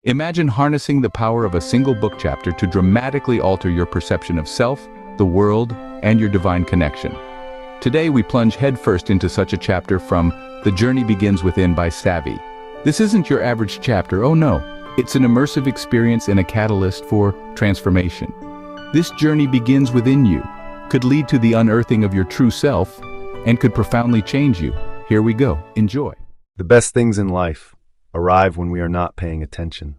Imagine harnessing the power of a single book chapter to dramatically alter your perception of self, the world, and your divine connection. Today we plunge headfirst into such a chapter from The Journey Begins Within by SAVI. This isn't your average chapter, oh no. It's an immersive experience and a catalyst for transformation. This journey begins within you, could lead to the unearthing of your true self, and could profoundly change you. Here we go. Enjoy. The best things in life arrive when we are not paying attention.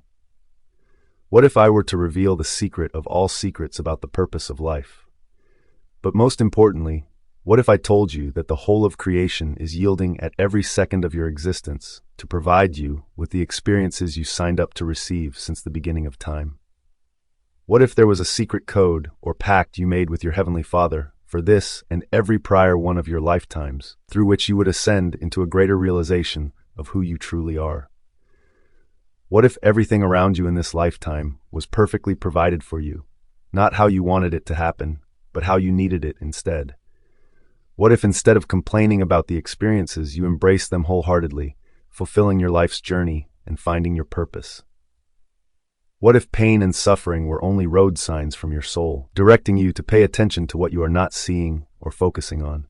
What if I were to reveal the secret of all secrets about the purpose of life? But most importantly, what if I told you that the whole of creation is yielding at every second of your existence to provide you with the experiences you signed up to receive since the beginning of time? What if there was a secret code or pact you made with your Heavenly Father for this and every prior one of your lifetimes, through which you would ascend into a greater realization of who you truly are? What if everything around you in this lifetime was perfectly provided for you, not how you wanted it to happen, but how you needed it instead? What if instead of complaining about the experiences, you embraced them wholeheartedly, fulfilling your life's journey and finding your purpose? What if pain and suffering were only road signs from your soul, directing you to pay attention to what you are not seeing or focusing on?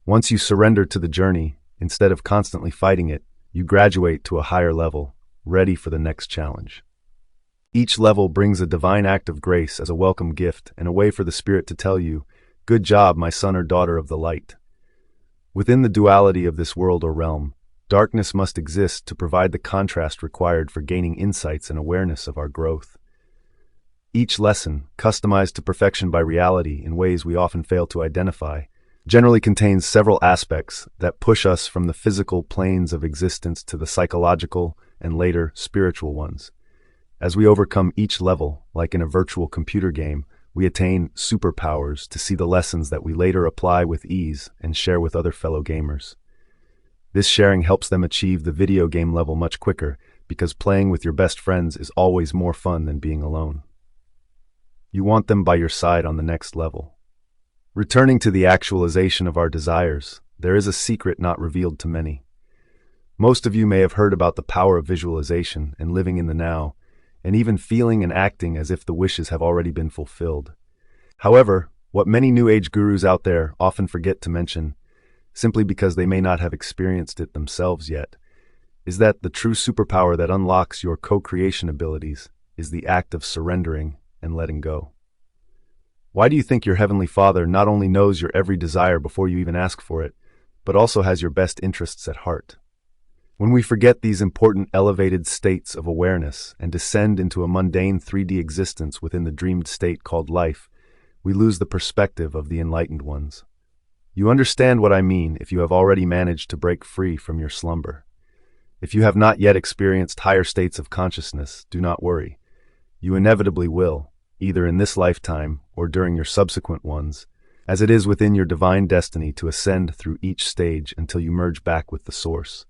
Once you surrender to the journey, instead of constantly fighting it, you graduate to a higher level, ready for the next challenge. Each level brings a divine act of grace as a welcome gift and a way for the Spirit to tell you, "Good job, my son or daughter of the light." Within the duality of this world or realm, darkness must exist to provide the contrast required for gaining insights and awareness of our growth. Each lesson, customized to perfection by reality in ways we often fail to identify, generally contains several aspects that push us from the physical planes of existence to the psychological and later spiritual ones. As we overcome each level, like in a virtual computer game, we attain superpowers to see the lessons that we later apply with ease and share with other fellow gamers. This sharing helps them achieve the video game level much quicker, because playing with your best friends is always more fun than being alone. You want them by your side on the next level. Returning to the actualization of our desires, there is a secret not revealed to many. Most of you may have heard about the power of visualization and living in the now, and even feeling and acting as if the wishes have already been fulfilled. However, what many New Age gurus out there often forget to mention, simply because they may not have experienced it themselves yet, is that the true superpower that unlocks your co-creation abilities is the act of surrendering and letting go. Why do you think your Heavenly Father not only knows your every desire before you even ask for it, but also has your best interests at heart? When we forget these important elevated states of awareness and descend into a mundane 3D existence within the dreamed state called life, we lose the perspective of the enlightened ones. You understand what I mean if you have already managed to break free from your slumber. If you have not yet experienced higher states of consciousness, do not worry. You inevitably will, either in this lifetime or during your subsequent ones, as it is within your divine destiny to ascend through each stage until you merge back with the Source.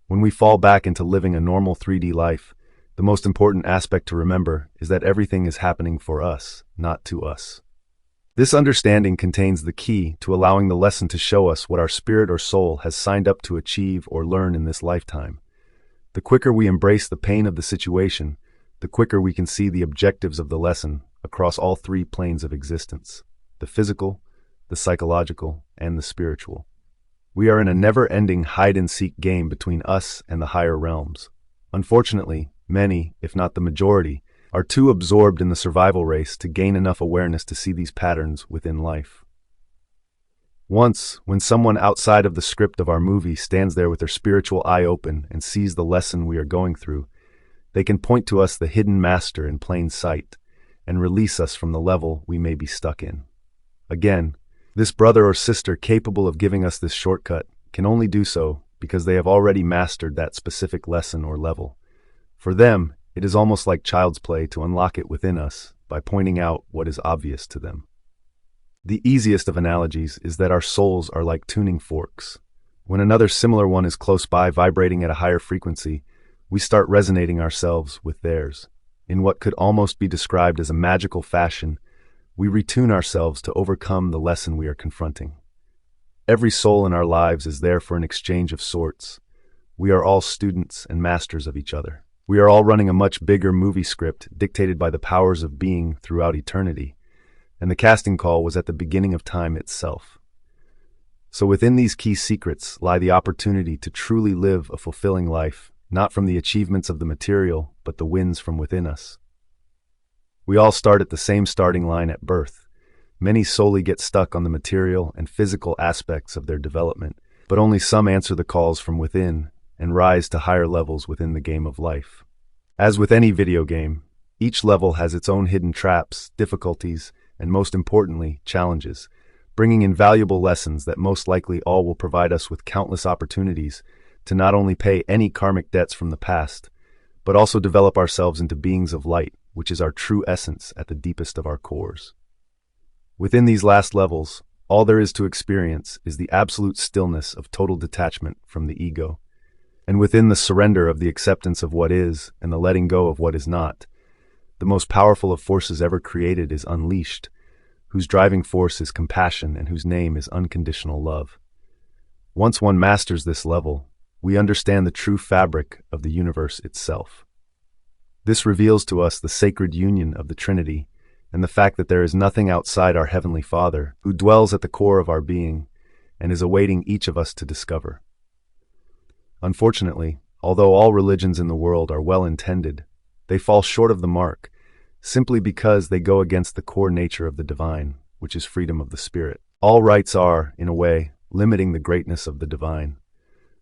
When we fall back into living a normal 3D life, the most important aspect to remember is that everything is happening for us, not to us. This understanding contains the key to allowing the lesson to show us what our spirit or soul has signed up to achieve or learn in this lifetime. The quicker we embrace the pain of the situation, the quicker we can see the objectives of the lesson across all three planes of existence: the physical, the psychological, and the spiritual. We are in a never-ending hide-and-seek game between us and the higher realms. Unfortunately, many, if not the majority, are too absorbed in the survival race to gain enough awareness to see these patterns within life. Once, when someone outside of the script of our movie stands there with their spiritual eye open and sees the lesson we are going through, they can point to us the hidden master in plain sight and release us from the level we may be stuck in. Again, this brother or sister capable of giving us this shortcut can only do so because they have already mastered that specific lesson or level. For them, it is almost like child's play to unlock it within us by pointing out what is obvious to them. The easiest of analogies is that our souls are like tuning forks. When another similar one is close by vibrating at a higher frequency, we start resonating ourselves with theirs. In what could almost be described as a magical fashion, we retune ourselves to overcome the lesson we are confronting. Every soul in our lives is there for an exchange of sorts. We are all students and masters of each other. We are all running a much bigger movie script dictated by the powers of being throughout eternity, and the casting call was at the beginning of time itself. So within these key secrets lie the opportunity to truly live a fulfilling life, not from the achievements of the material, but the wins from within us. We all start at the same starting line at birth. Many solely get stuck on the material and physical aspects of their development, but only some answer the calls from within and rise to higher levels within the game of life. As with any video game, each level has its own hidden traps, difficulties, and most importantly, challenges, bringing invaluable lessons that most likely all will provide us with countless opportunities to not only pay any karmic debts from the past, but also develop ourselves into beings of light, which is our true essence at the deepest of our cores. Within these last levels, all there is to experience is the absolute stillness of total detachment from the ego. And within the surrender of the acceptance of what is and the letting go of what is not, the most powerful of forces ever created is unleashed, whose driving force is compassion and whose name is unconditional love. Once one masters this level, we understand the true fabric of the universe itself. This reveals to us the sacred union of the Trinity and the fact that there is nothing outside our Heavenly Father, who dwells at the core of our being and is awaiting each of us to discover. Unfortunately, although all religions in the world are well-intended, they fall short of the mark simply because they go against the core nature of the divine, which is freedom of the spirit. All rites are, in a way, limiting the greatness of the divine.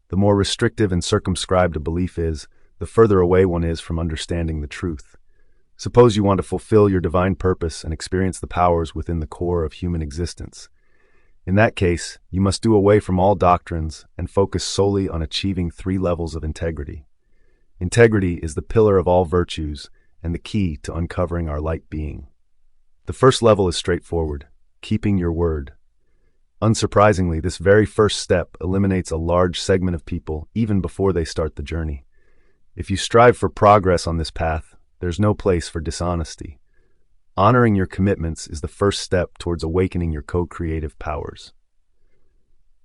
The more restrictive and circumscribed a belief is, the further away one is from understanding the truth. Suppose you want to fulfill your divine purpose and experience the powers within the core of human existence. In that case, you must do away from all doctrines and focus solely on achieving 3 levels of integrity. Integrity is the pillar of all virtues and the key to uncovering our light being. The first level is straightforward: keeping your word. Unsurprisingly, this very first step eliminates a large segment of people even before they start the journey. If you strive for progress on this path, there's no place for dishonesty. Honoring your commitments is the first step towards awakening your co-creative powers.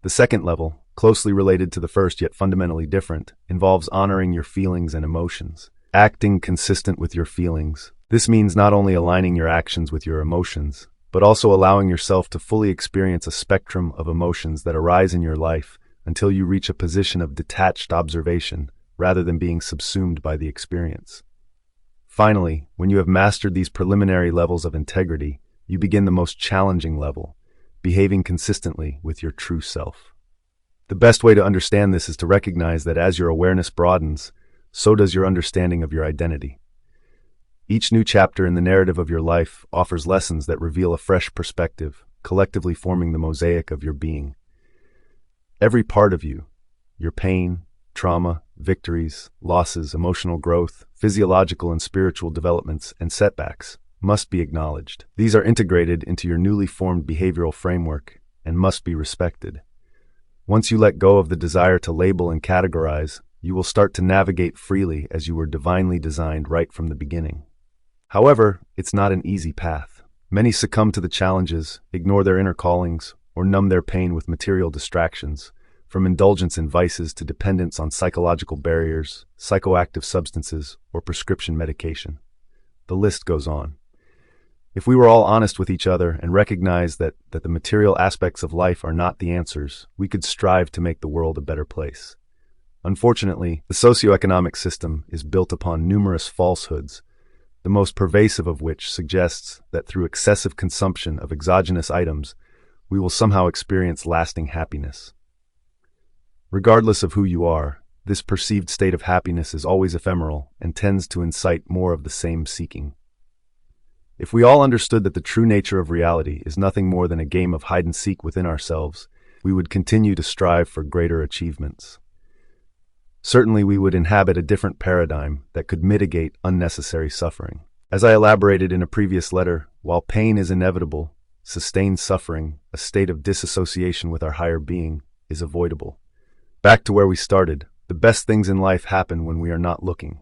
The second level, closely related to the first yet fundamentally different, involves honoring your feelings and emotions. Acting consistent with your feelings. This means not only aligning your actions with your emotions, but also allowing yourself to fully experience a spectrum of emotions that arise in your life until you reach a position of detached observation rather than being subsumed by the experience. Finally, when you have mastered these preliminary levels of integrity, you begin the most challenging level, behaving consistently with your true self. The best way to understand this is to recognize that as your awareness broadens, so does your understanding of your identity. Each new chapter in the narrative of your life offers lessons that reveal a fresh perspective, collectively forming the mosaic of your being. Every part of you, your pain, trauma, victories, losses, emotional growth, physiological and spiritual developments, and setbacks, must be acknowledged. These are integrated into your newly formed behavioral framework and must be respected. Once you let go of the desire to label and categorize, you will start to navigate freely as you were divinely designed right from the beginning. However, it's not an easy path. Many succumb to the challenges, ignore their inner callings, or numb their pain with material distractions, from indulgence in vices to dependence on psychological barriers, psychoactive substances, or prescription medication. The list goes on. If we were all honest with each other and recognized that the material aspects of life are not the answers, we could strive to make the world a better place. Unfortunately, the socioeconomic system is built upon numerous falsehoods, the most pervasive of which suggests that through excessive consumption of exogenous items, we will somehow experience lasting happiness. Regardless of who you are, this perceived state of happiness is always ephemeral and tends to incite more of the same seeking. If we all understood that the true nature of reality is nothing more than a game of hide-and-seek within ourselves, we would continue to strive for greater achievements. Certainly we would inhabit a different paradigm that could mitigate unnecessary suffering. As I elaborated in a previous letter, while pain is inevitable, sustained suffering, a state of disassociation with our higher being, is avoidable. Back to where we started, the best things in life happen when we are not looking.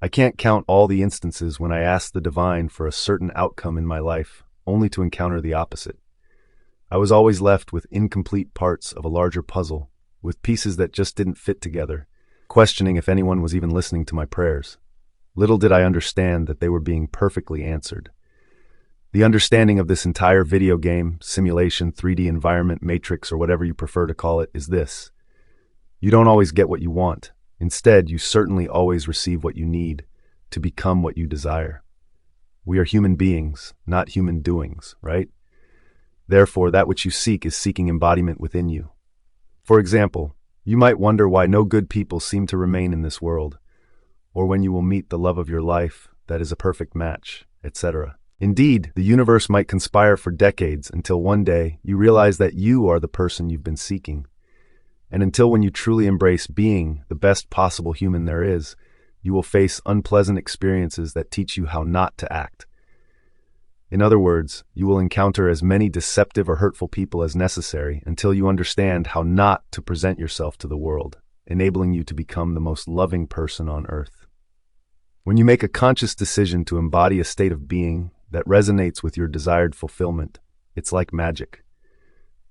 I can't count all the instances when I asked the divine for a certain outcome in my life, only to encounter the opposite. I was always left with incomplete parts of a larger puzzle, with pieces that just didn't fit together, questioning if anyone was even listening to my prayers. Little did I understand that they were being perfectly answered. The understanding of this entire video game, simulation, 3D environment, matrix, or whatever you prefer to call it, is this. You don't always get what you want. Instead, you certainly always receive what you need to become what you desire. We are human beings, not human doings, right? Therefore, that which you seek is seeking embodiment within you. For example, you might wonder why no good people seem to remain in this world, or when you will meet the love of your life that is a perfect match, etc. Indeed, the universe might conspire for decades until one day you realize that you are the person you've been seeking. And until when you truly embrace being the best possible human there is, you will face unpleasant experiences that teach you how not to act. In other words, you will encounter as many deceptive or hurtful people as necessary until you understand how not to present yourself to the world, enabling you to become the most loving person on earth. When you make a conscious decision to embody a state of being that resonates with your desired fulfillment, it's like magic.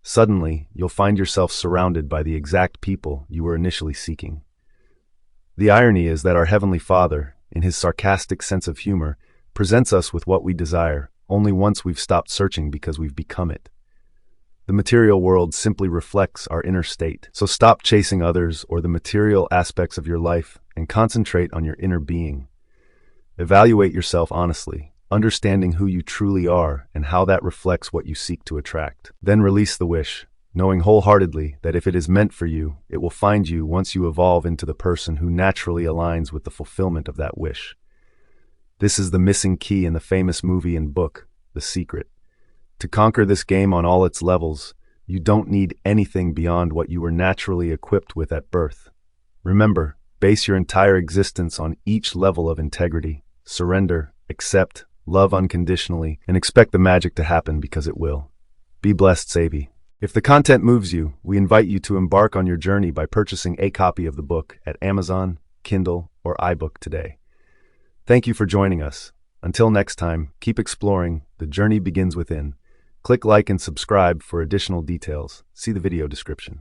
Suddenly, you'll find yourself surrounded by the exact people you were initially seeking. The irony is that our Heavenly Father, in his sarcastic sense of humor, presents us with what we desire only once we've stopped searching because we've become it. The material world simply reflects our inner state, so stop chasing others or the material aspects of your life and concentrate on your inner being. Evaluate yourself honestly, understanding who you truly are and how that reflects what you seek to attract. Then release the wish, knowing wholeheartedly that if it is meant for you, it will find you once you evolve into the person who naturally aligns with the fulfillment of that wish. This is the missing key in the famous movie and book, The Secret. To conquer this game on all its levels, you don't need anything beyond what you were naturally equipped with at birth. Remember, base your entire existence on each level of integrity. Surrender, accept, love unconditionally, and expect the magic to happen because it will. Be blessed, SAVI. If the content moves you, we invite you to embark on your journey by purchasing a copy of the book at Amazon, Kindle, or iBook today. Thank you for joining us. Until next time, keep exploring. The journey begins within. Click like and subscribe for additional details. See the video description.